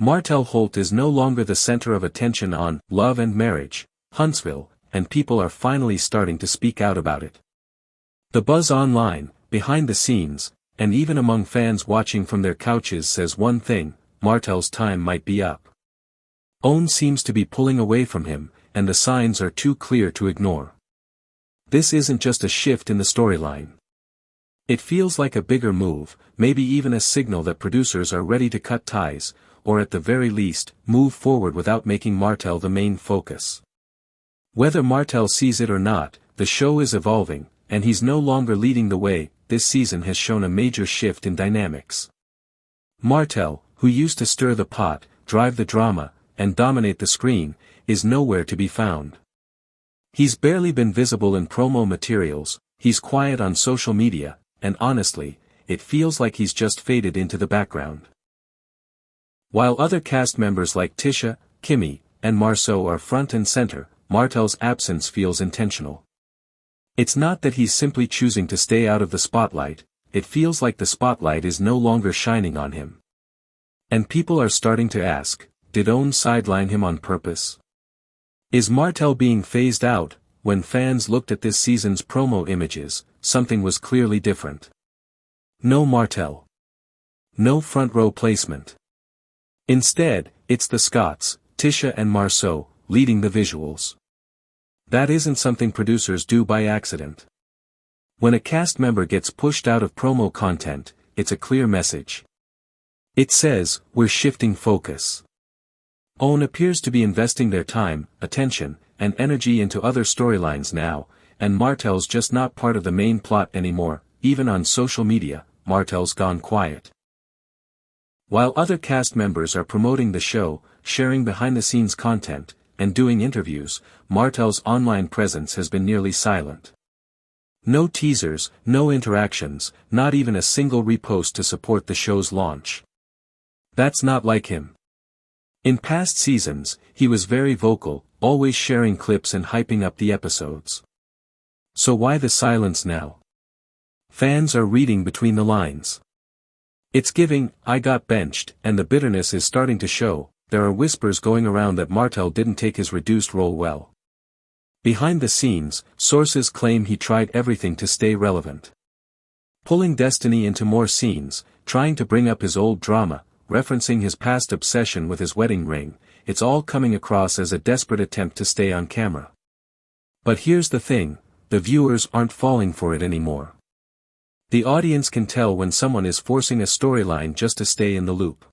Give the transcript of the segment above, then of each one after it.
Martell Holt is no longer the center of attention on Love and Marriage, Huntsville, and people are finally starting to speak out about it. The buzz online, behind the scenes, and even among fans watching from their couches says one thing: Martell's time might be up. OWN seems to be pulling away from him, and the signs are too clear to ignore. This isn't just a shift in the storyline. It feels like a bigger move, maybe even a signal that producers are ready to cut ties, or at the very least, move forward without making Martell the main focus. Whether Martell sees it or not, the show is evolving, and he's no longer leading the way. This season has shown a major shift in dynamics. Martell, who used to stir the pot, drive the drama, and dominate the screen, is nowhere to be found. He's barely been visible in promo materials, he's quiet on social media, and honestly, it feels like he's just faded into the background. While other cast members like Tisha, Kimmy, and Marceau are front and center, Martell's absence feels intentional. It's not that he's simply choosing to stay out of the spotlight, it feels like the spotlight is no longer shining on him. And people are starting to ask, did OWN sideline him on purpose? Is Martell being phased out? When fans looked at this season's promo images, something was clearly different. No Martell. No front row placement. Instead, it's the Scotts, Tisha and Marceau, leading the visuals. That isn't something producers do by accident. When a cast member gets pushed out of promo content, it's a clear message. It says, we're shifting focus. OWN appears to be investing their time, attention, and energy into other storylines now, and Martell's just not part of the main plot anymore. Even on social media, Martell's gone quiet. While other cast members are promoting the show, sharing behind-the-scenes content, and doing interviews, Martell's online presence has been nearly silent. No teasers, no interactions, not even a single repost to support the show's launch. That's not like him. In past seasons, he was very vocal, always sharing clips and hyping up the episodes. So why the silence now? Fans are reading between the lines. It's giving, I got benched, and the bitterness is starting to show. There are whispers going around that Martell didn't take his reduced role well. Behind the scenes, sources claim he tried everything to stay relevant. Pulling Destiny into more scenes, trying to bring up his old drama, referencing his past obsession with his wedding ring, it's all coming across as a desperate attempt to stay on camera. But here's the thing, the viewers aren't falling for it anymore. The audience can tell when someone is forcing a storyline just to stay in the loop.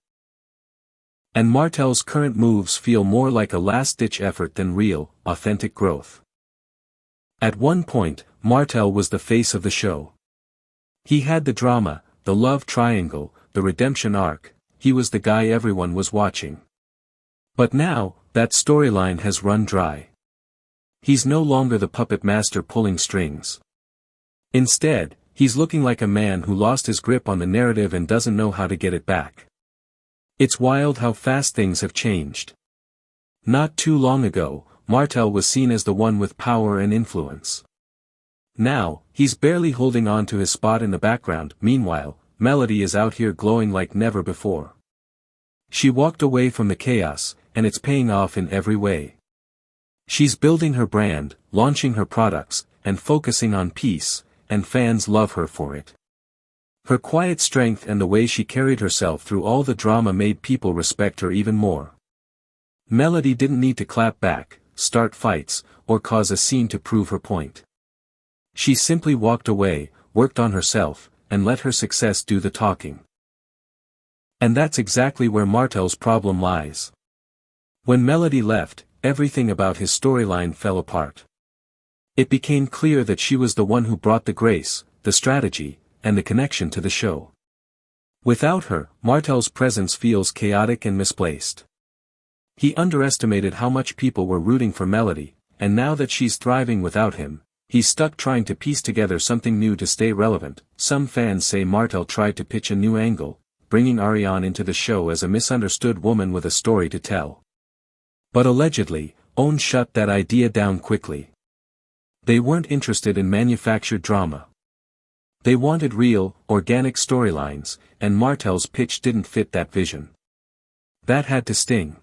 And Martell's current moves feel more like a last-ditch effort than real, authentic growth. At one point, Martell was the face of the show. He had the drama, the love triangle, the redemption arc, he was the guy everyone was watching. But now, that storyline has run dry. He's no longer the puppet master pulling strings. Instead, he's looking like a man who lost his grip on the narrative and doesn't know how to get it back. It's wild how fast things have changed. Not too long ago, Martell was seen as the one with power and influence. Now, he's barely holding on to his spot in the background. Meanwhile, Melody is out here glowing like never before. She walked away from the chaos, and it's paying off in every way. She's building her brand, launching her products, and focusing on peace, and fans love her for it. Her quiet strength and the way she carried herself through all the drama made people respect her even more. Melody didn't need to clap back, start fights, or cause a scene to prove her point. She simply walked away, worked on herself, and let her success do the talking. And that's exactly where Martell's problem lies. When Melody left, everything about his storyline fell apart. It became clear that she was the one who brought the grace, the strategy, and the connection to the show. Without her, Martell's presence feels chaotic and misplaced. He underestimated how much people were rooting for Melody, and now that she's thriving without him, he's stuck trying to piece together something new to stay relevant. Some fans say Martell tried to pitch a new angle, bringing Ariane into the show as a misunderstood woman with a story to tell. But allegedly, OWN shut that idea down quickly. They weren't interested in manufactured drama. They wanted real, organic storylines, and Martell's pitch didn't fit that vision. That had to sting.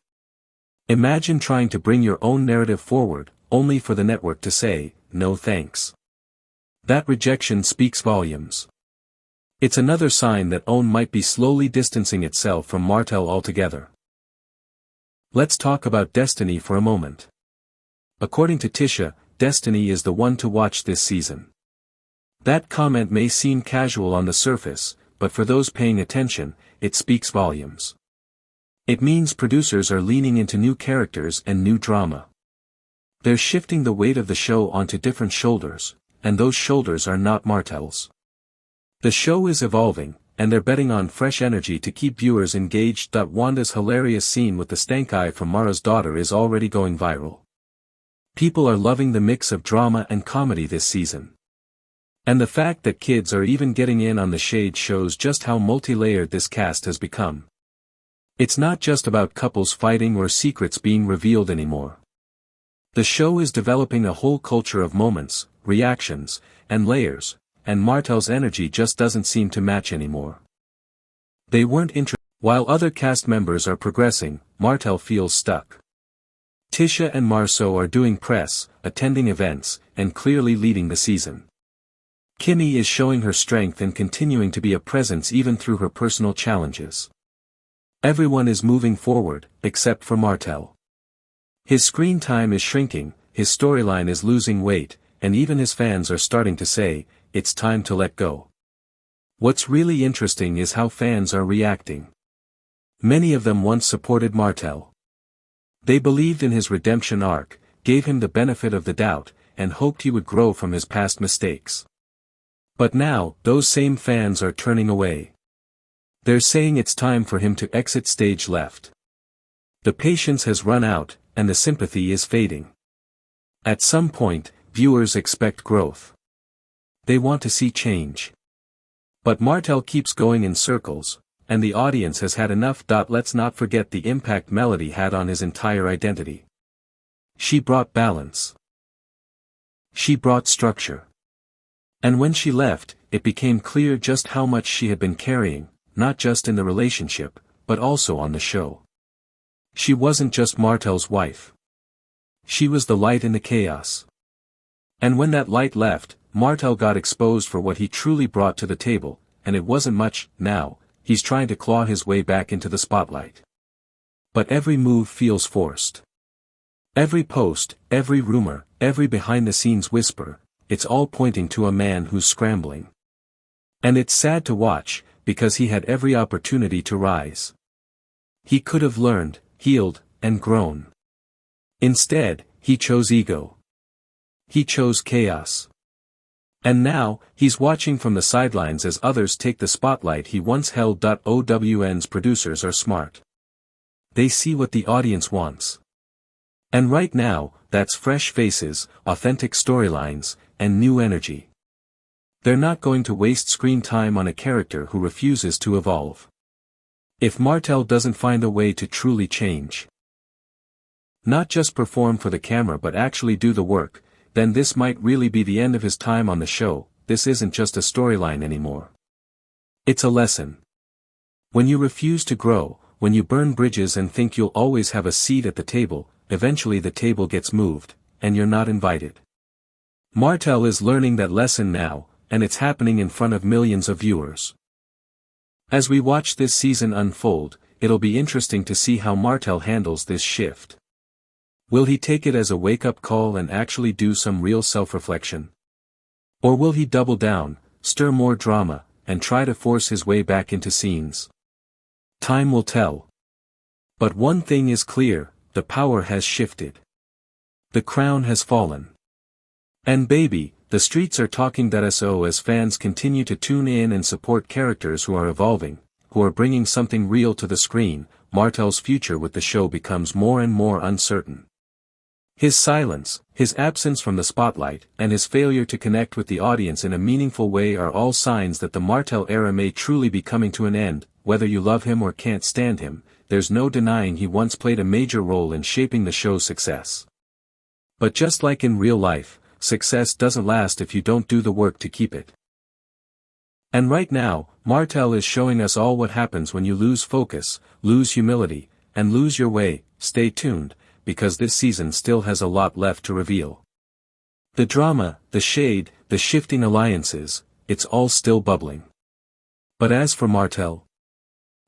Imagine trying to bring your own narrative forward, only for the network to say, no thanks. That rejection speaks volumes. It's another sign that OWN might be slowly distancing itself from Martell altogether. Let's talk about Destiny for a moment. According to Tisha, Destiny is the one to watch this season. That comment may seem casual on the surface, but for those paying attention, it speaks volumes. It means producers are leaning into new characters and new drama. They're shifting the weight of the show onto different shoulders, and those shoulders are not Martell's. The show is evolving, and they're betting on fresh energy to keep viewers engaged. Wanda's hilarious scene with the stank eye from Mara's daughter is already going viral. People are loving the mix of drama and comedy this season. And the fact that kids are even getting in on the shade shows just how multi-layered this cast has become. It's not just about couples fighting or secrets being revealed anymore. The show is developing a whole culture of moments, reactions, and layers, and Martell's energy just doesn't seem to match anymore. They weren't interested. While other cast members are progressing, Martell feels stuck. Tisha and Marceau are doing press, attending events, and clearly leading the season. Kimmy is showing her strength and continuing to be a presence even through her personal challenges. Everyone is moving forward, except for Martell. His screen time is shrinking, his storyline is losing weight, and even his fans are starting to say, it's time to let go. What's really interesting is how fans are reacting. Many of them once supported Martell. They believed in his redemption arc, gave him the benefit of the doubt, and hoped he would grow from his past mistakes. But now, those same fans are turning away. They're saying it's time for him to exit stage left. The patience has run out, and the sympathy is fading. At some point, viewers expect growth. They want to see change. But Martell keeps going in circles, and the audience has had enough. Let's not forget the impact Melody had on his entire identity. She brought balance. She brought structure. And when she left, it became clear just how much she had been carrying, not just in the relationship, but also on the show. She wasn't just Martell's wife. She was the light in the chaos. And when that light left, Martell got exposed for what he truly brought to the table, and it wasn't much. Now, he's trying to claw his way back into the spotlight. But every move feels forced. Every post, every rumor, every behind-the-scenes whisper, it's all pointing to a man who's scrambling. And it's sad to watch, because he had every opportunity to rise. He could have learned, healed, and grown. Instead, he chose ego. He chose chaos. And now, he's watching from the sidelines as others take the spotlight he once held. OWN's producers are smart. They see what the audience wants. And right now, that's fresh faces, authentic storylines, and new energy. They're not going to waste screen time on a character who refuses to evolve. If Martell doesn't find a way to truly change, not just perform for the camera but actually do the work, then this might really be the end of his time on the show. This isn't just a storyline anymore. It's a lesson. When you refuse to grow, when you burn bridges and think you'll always have a seat at the table, eventually the table gets moved, and you're not invited. Martell is learning that lesson now, and it's happening in front of millions of viewers. As we watch this season unfold, it'll be interesting to see how Martell handles this shift. Will he take it as a wake-up call and actually do some real self-reflection? Or will he double down, stir more drama, and try to force his way back into scenes? Time will tell. But one thing is clear, the power has shifted. The crown has fallen. And baby, the streets are talking. So as fans continue to tune in and support characters who are evolving, who are bringing something real to the screen, Martell's future with the show becomes more and more uncertain. His silence, his absence from the spotlight, and his failure to connect with the audience in a meaningful way are all signs that the Martell era may truly be coming to an end. Whether you love him or can't stand him, there's no denying he once played a major role in shaping the show's success. But just like in real life, success doesn't last if you don't do the work to keep it. And right now, Martell is showing us all what happens when you lose focus, lose humility, and lose your way. Stay tuned, because this season still has a lot left to reveal. The drama, the shade, the shifting alliances, it's all still bubbling. But as for Martell,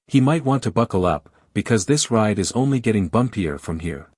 he might want to buckle up, because this ride is only getting bumpier from here.